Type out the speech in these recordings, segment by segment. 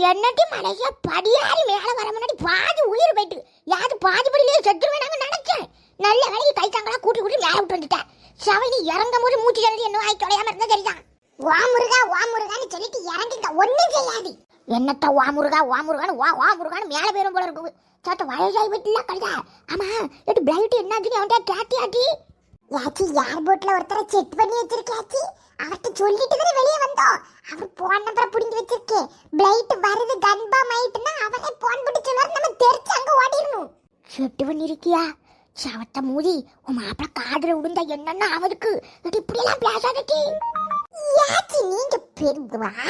என்னட்டி மலேசியா படியாரி மேல வர முன்னாடி பாதி உயிர் போயிட்டு யாரு பாதி படியிலேயே செத்துருவேன் நினைச்சேன். நல்ல வேலைக்கு கை தாங்களா கூட்டி கூட்டி மேல விட்டு வந்துட்டேன். சவனி இறங்கும் போது மூச்சு ஜல்லி என்ன வாய் தொலையாம இருந்தா சரிதான். வா முருகான்னு சொல்லிட்டு இறங்கிங்க ஒன்னும் செய்யாது. என்னத்த வா முருகான்னு வா முருகான்னு மேல போயிரும் போல இருக்கு. சாத்த வயசாகி போயிட்டுல கழுதா. ஆமா எட்டு பிளைட் என்னாச்சுன்னு அவன்கிட்ட கேட்டியாட்டி? யாச்சி ஏர்போர்ட்ல ஒருத்தரை செக் பண்ணி வச்சிருக்காச்சி. அவர்கிட்ட சொல்லிட்டு தானே வெளியே வந்தோம். அவர் போன் நம்பரை புடிங்கி வச்சிருக்கேன். பிளைட் வருது கன்பாம் ஆயிட்டுன்னா அவரே போன் போட்டு சொன்னாரு, நம்ம தெரிச்சு அங்க ஓடிடணும். செட் பண்ணிருக்கியா? சவத்த மூதி உன் மாப்பிள காதுல விழுந்தா என்னன்னா அவருக்கு இப்படி எல்லாம் பேசாதட்டி. யாச்சி நீங்க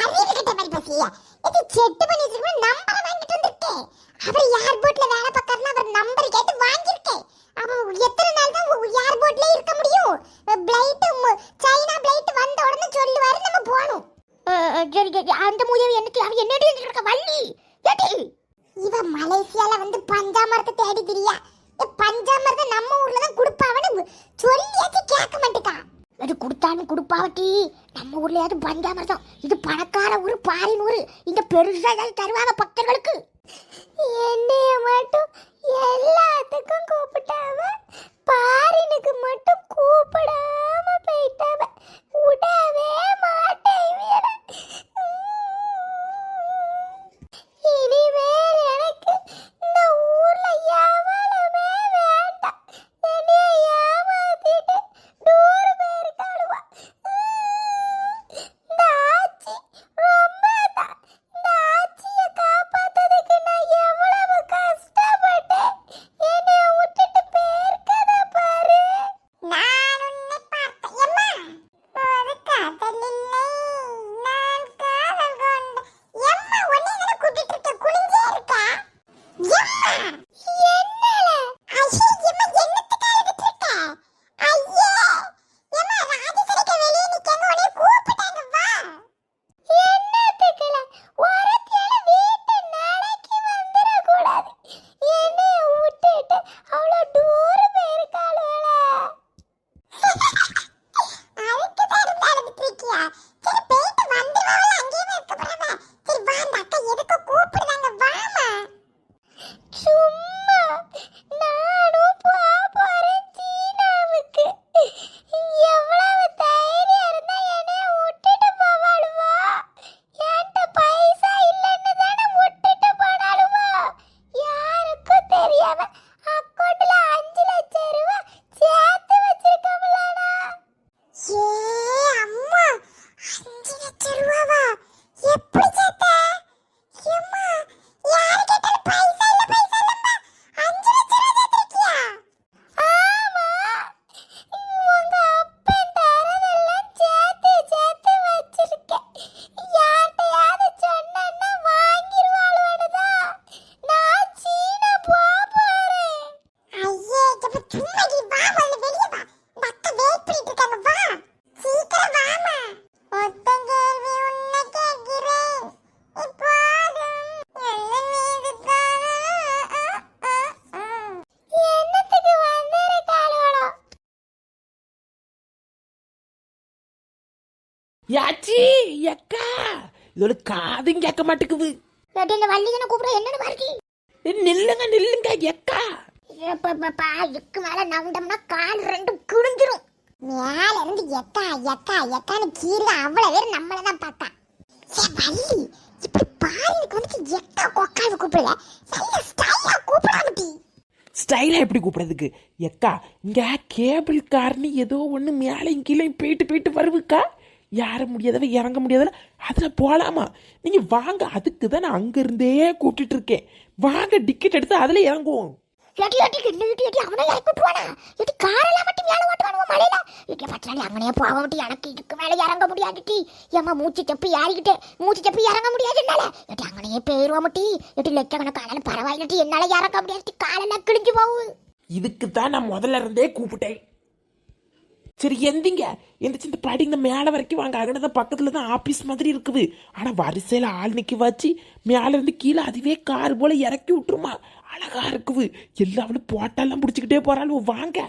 அறிவு கிட்ட மாதிரி பேசியா? இது செட் பண்ணி வச்சிருக்கேன், நம்பரை வாங்கிட்டு வந்திருக்கேன். அவர் ஏர்போர்ட்ல வேலை பார்க்கறதுனா அவர் நம்பர் கேட்டு வாங்கியிருக்கேன். அவன் எத்தனை நாள் தான் ஏர்போர்ட்ல இருக்க முடியும்? பிளைட் சைனா பிளைட் வந்த உடனே சொல்லுவாரு, நம்ம போணும். சரி அந்த மூதேவி எனக்கு அவன் என்னடி இருக்க வள்ளி ஏடி இவ மலேசியால வந்து பஞ்சாமரத்தை தேடி திரியா. பஞ்சாமரத்தை நம்ம ஊர்ல தான் குடுப்பாவன்னு சொல்லியாச்சு கேட்க மாட்டேக்கா. அது கொடுத்தாலும் கொடுப்பாவட்டி. நம்ம ஊர்லயாவது பஞ்சாமரதம். இது பணக்கார ஊரு பாரின் ஊரு. இந்த பெருசா ஏதாவது தருவாங்க பக்தர்களுக்கு. என்னைய மட்டும் எல்லாத்துக்கும் கூப்பிட்டாவ, பாரினுக்கு மட்டும் கூப்பிடாம போயிட்டாவ. விடவே மாட்டேன். இனிமேல் எனக்கு இந்த ஊர்ல எவனுமே வேண்டாம். என்னைய ஏமாத்திட்டு டூர் போயிருக்காளுவா. இந்த ஆட்சி ரொம்ப தான். இந்த ஆட்சியை காப்பாத்ததுக்கு நான் எவ்வளவு கஷ்டப்பட்டேன். என்னைய விட்டுட்டு போயிருக்கத பாரு. நான் உன்னை பார்த்தேன். ஒரு காதல் இல்லை, நான் காதல் கொண்ட. எம்மா உன்னை என்ன கூட்டிட்டு இருக்க? குளிஞ்சே இருக்கா? எம்மா என்னல? ஐயே எம்மா என்னத்துக்கு அழுதுட்டு இருக்க? ஐயே எம்மா ராஜசரிக்க வெளியே நிக்கங்க, உன்னை கூப்பிட்டாங்க வா. என்னத்துக்குல? ஒருத்தேல வீட்டு நடக்கி வந்துட கூடாது. என்னைய விட்டுட்டு அவ்வளோ தூர போயிருக்காளுவல. அதுக்கு தான் இருந்து அழுதுட்டு இருக்கியா? சரி போயிட்டு வந்துடுவாங்கள, அங்கேயே இருக்க போறாங்க. சரி வா, அந்த அக்கா எதுக்கு கூப்பிடுறாங்க, வாமா. சும்மா நானும் போறேன் சீனாவுக்கு. எவ்வளவு தைரியம் இருந்தா என்னைய விட்டுட்டு போவாளுவா? என்கிட்ட பைசா இல்லைன்னு தானே விட்டுட்டு போனாலுவா? யாருக்கும் தெரியாம அக்கௌண்ட்ல 5 லட்சம் ரூபாய் சேர்த்து வச்சிருக்கோம்லடா. ஏ அம்மா, 5 லட்சம் ரூபாவா? எப்படி சேர்த்த? எம்மா யாரு கேட்டாலும் பைசா இல்லம்மா. 5 லட்சம் ரூபாய் சேர்த்திருக்கியா? ஆமா, உங்க அப்பன் தரதெல்லாம் சேர்த்து சேர்த்து வச்சிருக்கேன். யார்கிட்டயாவது சொன்னேன்னா வாங்கிருவாளுவனுதான். நான் சீனா போறேன். ஐயே இப்ப சும்மா நீ வா, முதல்ல வெளியே வா. இந்த அக்கா வெயிட் பண்ணிட்டு இருக்காங்க, வா சீக்கிரம் வாமா. ஒத்த கேள்வி உன்னை கேட்கிறேன், இப்போதும் என் மீது என்னத்துக்கு வந்திருக்காளோட? யாச்சி எக்கா இதோட காதும் கேட்க மாட்டேங்குது. இந்த வள்ளிகனை கூப்பிட என்னன்னு பாருடி. நில்லுங்க எக்கா. இதுக்கு மேல நவுண்டம்னா கால் ரெண்டும் கிழிஞ்சிரும். மேல இருந்து எக்கான்னு கீழே அவ்வளவு பேர் நம்மளதான் பார்த்தா. வள்ளி இப்படி பாரினுக்கு வந்து எக்கா கொக்காவை கூப்பிடல, நல்ல ஸ்டைலா கூப்பிடாமட்டி. ஸ்டைலா எப்படி கூப்பிடுறதுக்கு எக்கா? இங்க கேபிள் கார்னு ஏதோ ஒண்ணு மேலையும் கீழே போயிட்டு வருவுக்கா. யார முடியாதவ இறங்க முடியாதவ அதுல போலாமா? நீங்க வாங்க, அதுக்கு தான் நான் அங்க இருந்தே கூப்பிட்டு இருக்கேன். வாங்க டிக்கெட் எடுத்து அதுல இறங்குவோம். அவனை இறக்கி விட்டுருவானா? காரெல்லாம் மட்டும் மேல ஓட்டுவானுவா மலையில? பச்சாலி அங்கனே போக மட்டும் எனக்கு இதுக்கு மேல இறங்க முடியாது. ஏமா மூச்சு தப்பி இறங்க முடியாது என்னால. அங்கனையே போயிருவா மட்டி. லட்சக்கணக்கான பரவாயில்லட்டி என்னால இறங்க முடியாது. காலெல்லாம் கிழிஞ்சு போகும். இதுக்கு தான் நான் முதல்ல இருந்தே கூப்பிட்டேன். சரி எந்திங்க எந்திரிச்சு இந்த படிங்க மேலே வரைக்கும் வாங்க. அங்கனதான் பக்கத்தில் தான் ஆஃபீஸ் மாதிரி இருக்குது. ஆனால் வரிசையில் ஆள் நிற்க வச்சு மேலே இருந்து கீழே அதுவே கார் போல் இறக்கி விட்டுருமா. அழகா இருக்குது. எல்லாவளும் போட்டாலாம் பிடிச்சிக்கிட்டே போகிறாள். வாங்க.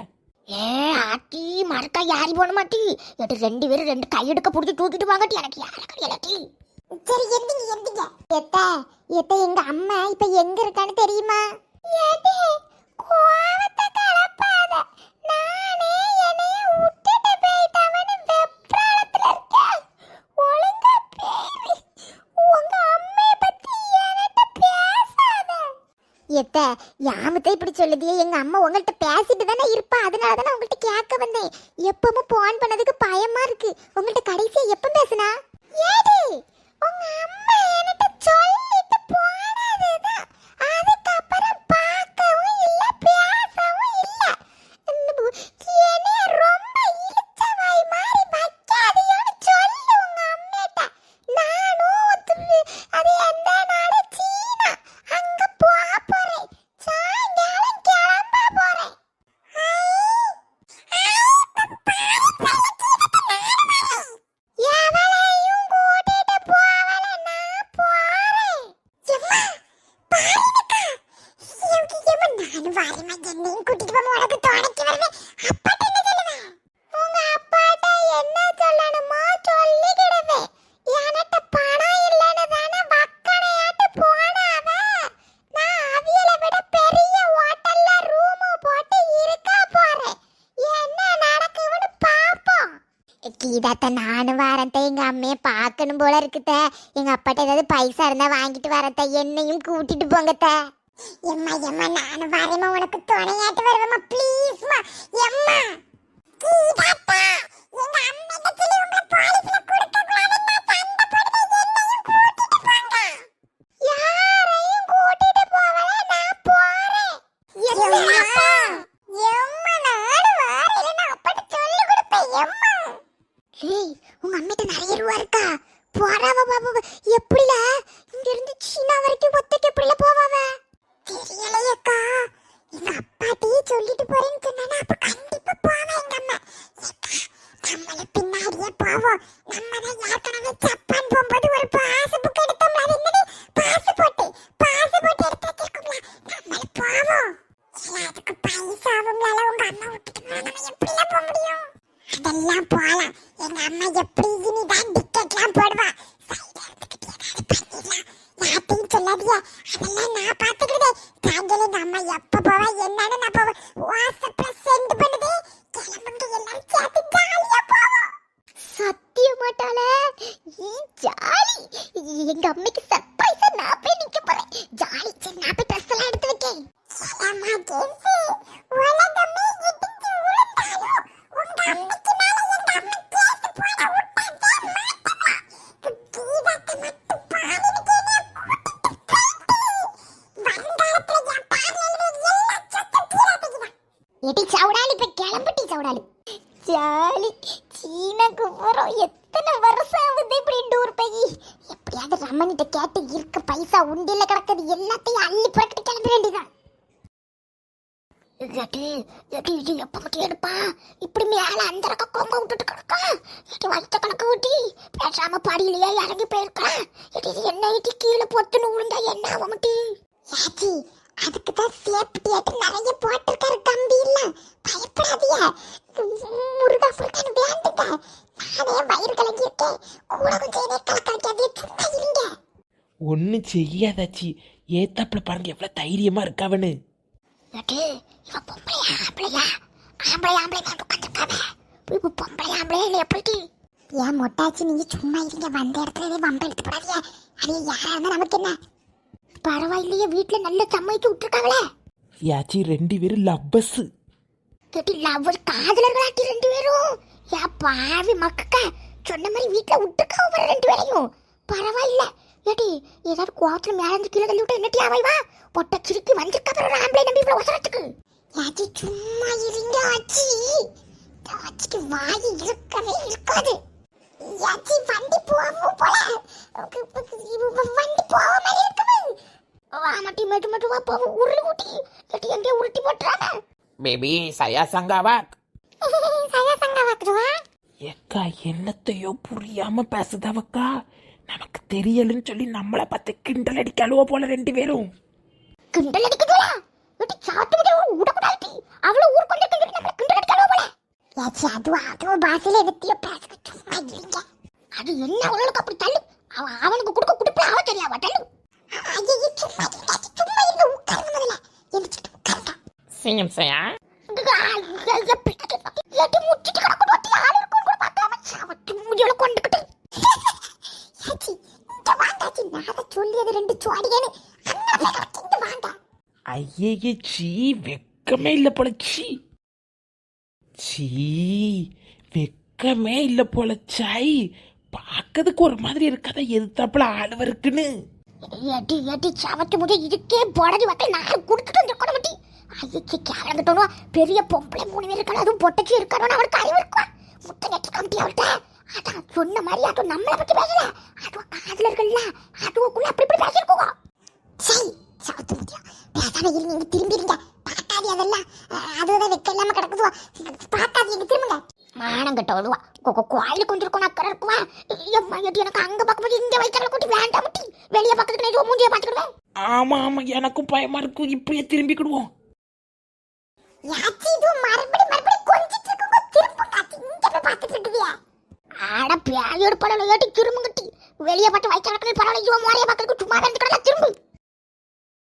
ஏ ஆட்டி மறக்கா யாரி போன மாட்டி எட்டு 2 பேரும் 2 கையெடுக்க புடிச்சு தூக்கிட்டு வாங்கட்டி எனக்கு யாருக்கு இல்லாட்டி. சரி எந்திங்க எத்த எங்க அம்மா இப்ப எங்க இருக்கான்னு தெரியுமா? கோவத்தை கலப்பாத. நானே என்னைய விட்டுட்டு போயிட்டவனு வெப்ராளத்துல இருக்கேன். ஒழுங்கா பேரு உங்க அம்மைய பத்தி என்கிட்ட பேசாத. எத்த யாமத்தை இப்படி சொல்லுதியே? எங்க அம்மா உங்கள்கிட்ட பேசிட்டு தானே இருப்பா. அதனால தானே உங்கள்கிட்ட கேட்க வந்தேன். எப்பவும் போன் பண்ணதுக்கு பயமா இருக்கு. உங்கள்கிட்ட கடைசியா எப்ப பேசுனா? ஏடி உங்க அம்மா என்கிட்ட சொல்லிட்டு போனதுதான். அதுக்கப்புறம் பார்க்கவும் இல்ல பேசவும் இல்ல. என்னைய ரொம்ப இழுச்சவாய் மாதிரி வைக்காதீன்னு சொல்லு உங்க அம்மிட்ட. நானும் அது எந்த நாடு? சீனா. அங்க போறேன். சாயங்காலம் கிளம்ப போறேன். எவளையும் கூட்டிட்டு போவல, நான் போறேன். நானும் வரேன். என்னையும் கூட்டிட்டு போக உனக்கு துணைக்கு வருவேன். அப்பாட்ட என்ன சொல்லுவேன்? உங்க அப்பாட்ட என்ன சொல்லணுமோ சொல்லிக்கிடுவேன். என்கிட்ட பணம் இல்லைன்னு தானே வக்கனையாட்டு போனாவ. நான் அவியலை விட பெரிய ஹோட்டல்ல ரூம் போட்டு இருக்க போறேன். என்ன நடக்குதுன்னு பாப்போம். கீதாத்த நானும் வரத்த. எங்க அம்மைய பார்க்கணும் போல இருக்குத. எங்க அப்பாட்ட ஏதாவது பைசா இருந்தா வாங்கிட்டு வரத்த. என்னையும் கூட்டிட்டு போங்கத்த. எம்மா நானும் வரேம்மா. உனக்கு துணையாட்டு வருவேம்மா. ப்ளீஸ்மா எம்மா. கீதாத்தா எங்க அம்மைட்ட சொல்லி உங்களை போலீஸ்ல கொடுக்க கூடாதுன்னு சண்டை போடுது. என்னையும் கூட்டிட்டு போங்க. யாரையும் கூட்டிட்டு போவல, நான் போறேன். எம்மா நானும் வரேன். நான் அப்பாட்ட சொல்லி கொடுப்பேன். எம்மா ஏய் உங்க அம்மிட்ட நிறைய ரூபா இருக்கா? போறாவ பாபா. எப்படில இங்க இருந்து சீனா வரைக்கும் ஒத்தைக்கு எப்படில போவாவ? தெரியலையக்கா. எங்க அப்பாட்டி சொல்லிட்டு போறேன்னு சொன்னானா அப்ப கண்டிப்பா போவேன். எங்க அம்மா நம்மள பின்னாடியே போவோம். நம்ம தான் ஏற்கனவே ஜப்பான் போகும்போது ஒரு பாஸ்புக் எடுத்தோம்ல. அது என்னது? பாஸ்போர்ட் எடுத்து வச்சிருக்கோம்ல. நம்மள போவோம். அதுக்கு பைசாவுங்களால உங்க அம்மா விட்டுட்டு போனா நம்ம எப்படில போக முடியும்? அதெல்லாம் போலாம். எங்க அம்மா எப்படி இனிதான் டிக்கெட்லாம் போடுவா. சைடுல இருந்துகிட்டு ஏதாவது பண்ணிடலாம். யார்ட்டையும் சொல்லாதியா. அதெல்லாம் நான் பாத்துக்கிடுதே. சாயங்காலம் எங்க அம்மா எப்ப போவா என்னன்னு நான் போவேன். வாட்ஸ்அப்ல சென்ட் பண்ணுதே. கிளம்புங்க எல்லாரும் சேர்த்து ஜாலியா போவோம். சத்தியமாட்டால ஜாலி. எங்க அம்மைக்கு சர்ப்ரைஸா நான் போய் நிக்க போறேன். ஜாலி. சரி நான் போய் ட்ரெஸ் எல்லாம் எடுத்து வைக்கேன். அம்மா கேசு உலகமே இடிஞ்சு விழுந்தாலும் உங்க அம்மைக்கு மேல எங்க அம்மா கேசு போட விட்டாதே மாட்டமா. கீதாத்த மட்டும் பாருன்னு வருங்காலத்துல என் பார்வையில எல்லா சத்தம் கீழாட்டுக்குதான். எடி சவுடாலி போய் கிளம்பிட்டி சவுடாலி. ஜாலி. சீனாக்கு போறோம். எத்தனை வருஷம் ஆகுது இப்படி டூர் போய். எப்படியாவது ரமணிட்ட கேட்டு இருக்க பைசா உண்டியில கிடக்குது எல்லாத்தையும் அள்ளி புறக்கிட்டு கிளம்ப வேண்டியதான். இது எப்ப மட்டும் எடுப்பா? இப்படி மேல அந்த ரக்கம் கொங்க விட்டுட்டு கிடக்கா. வயிற்ற கணக்கு ஊட்டி பேசாம படியிலேயே இறங்கி போயிருக்கலாம். இது என்ன இட்டி கீழே பொத்துன்னு விழுந்தா என்ன ஆக மாட்டி? யாச்சி அதுக்குதான் சேஃப்டி ஆட்டு நிறைய போட்டிருக்காரு கம்பி. இல்ல பயப்படாதியா. முருகா முருகான்னு வேண்டுங்க. நானே வயிறு கலங்கி இருக்கேன். கூட கொஞ்சம் என்னை கலக்காது. சும்மா இருங்க. ஒன்றும் செய்யாதாச்சி. ஏத்தாப்புல பாருங்க எவ்வளோ தைரியமா இருக்காவன்னு. இவ பொம்பளை ஆம்பளையா? ஆம்பளை நான் உட்காந்துருக்காவ. இப்போ பொம்பளை ஆம்பளையா இல்லை எப்படி? ஏன் மொட்டாச்சு நீங்க சும்மா இருங்க. வந்த இடத்துல வம்ப எடுத்து போடாதிய. அது யாரா இருந்தா நமக்கு என்ன? பரவாயில்லையே வீட்டுல நல்ல சமைச்சு விட்டுருக்காங்களே. யாச்சி 2 பேரும் லவ்வர்ஸ். கேட்டி லவ்வர் காதலர்களாட்டி 2 பேரும். யா பாவி மக்கா சொன்ன மாதிரி வீட்டுல விட்டுருக்காவ வர 2 பேரையும். பரவாயில்ல. ஏடி ஏதாவது கோவத்துல மேல இருந்து கீழே தள்ளி விட்டு என்னட்டி ஆவாய்வா? பொட்ட சிரிக்கி வந்திருக்க அப்புறம் ஆம்பளை நம்பி இவ்வளவு அவசரத்துக்கு. யாச்சி சும்மா இருங்க ஆச்சி. ஆச்சிக்கு வாய் இருக்கவே இருக்காது. யாச்சி வண்டி போவோம் போல. வண்டி போக மாதிரி இருக்குமே. வாமட்டி மெட்டு வா போவோம். உருளி ஊட்டி கேட்டி எங்கே உருட்டி போட்டுறாங்க. Baby saya sanggawak. saya sanggawak doa. ஏக்கா என்னத்தையோ புரியாம பேசுதவக்கா. நமக்கு தெரியலன்னு சொல்லி நம்மளை பார்த்து கிண்டல் அடிக்காளுவோ போல ரெண்டு பேரும். கிண்டல் அடிக்குதுடா. வெட்டி சாத்து முடிய உடக்கூடாது. அவ்வளவு ஊர் கொண்டு வந்து நம்ம கிண்டல் அடிக்காலோ போல. ஏச்சி அது பாசையில எதத்தியோ பேசுக சும்மா இல்லைங்க. அது என்ன அவளுக்கு அப்படி தள்ளு. அவனுக்கு கொடுக்க குடுப்பே அவ தெரியாவா தள்ளு. ஐயே சும்மா இல்ல உட்காருங்க முதல்ல. எந்திரிச்சிட்டு உட்காருங்க. சிங்கம் செய்யா எட்டி முச்சிட்டு கிடக்கு ஒட்டி ஆள் இருக்கும் கூட பார்க்காம சாவட்டு முடியோட கொண்டுக்கிட்டு. ஏச்சி இந்த வாண்டாச்சி நான் சொல்லியது ரெண்டு சுவாடியேன்னு அண்ணா இந்த வாண்டா. ஐயே சீ வெக்கமே இல்லை போல. சீ வெக்கமே இல்லை போல. சாய் பார்க்கறதுக்கு ஒரு மாதிரி இருக்காத எதிர்த்தாப்புல ஆளுவ இருக்குன்னு. ஏட்டி சாவட்டு முடிய இதுக்கே போடடி வக்கல் நான் கொடுத்துட்டு வந்துருக்கணும் மட்டி. ஐயச்சி கேவலங்கட்டோனோ பெரிய பொம்பளை 3 பேர் இருக்கானோ அதுவும் பொட்டச்சி இருக்கானோ அவனுக்கு அறிவு இருக்கா. முட்டை நெட்டு கம்பி அவள்கிட்ட அதான் சொன்ன மாதிரி அதுவும் நம்மளை பற்றி பேசல. அதுவும் காதல இருக்கல அதுவுக்குள்ள அப்படி இப்படி பேசிருக்கோம். சரி சாவட்டு முடியும் பேசாம இரு. நீங்க திரும்பிடுங்க. பார்க்காது அதெல்லாம் அதுதான் வெக்க இல்லாம கிடக்குது. பார்க்காது எங்க திரும்புங்க. மானம் கட்ட வருவா கோயிலுக்கு வந்துருக்கோம் அக்கறை இருக்குவா. எம்மா எட்டி எனக்கு அங்க பார்க்கும்போது இங்க வைக்கல கூட்டி வேண்டாம் முட்டி வெளியே பக்கத்துல ஏதோ மூஞ்சியை பார்த்துக்கிடுவேன். ஆமா ஆமா எனக்கும் பயமா இருக்கும். இப்படியே திரும்பிக்கிடுவோம். யாச்சி இது மறுபடி கொஞ்சிட்டு இருக்குங்க. திரும்ப காத்தி இங்க போய் பார்த்துட்டு இருக்குவியா. ஆட பேயோடு படல ஏட்டி திரும்புங்கட்டி வெளியே பார்த்து வைக்கல பரவாயில்ல. இவன் மோரைய பார்க்கறதுக்கு சும்மா வந்து கிடல திரும்பு.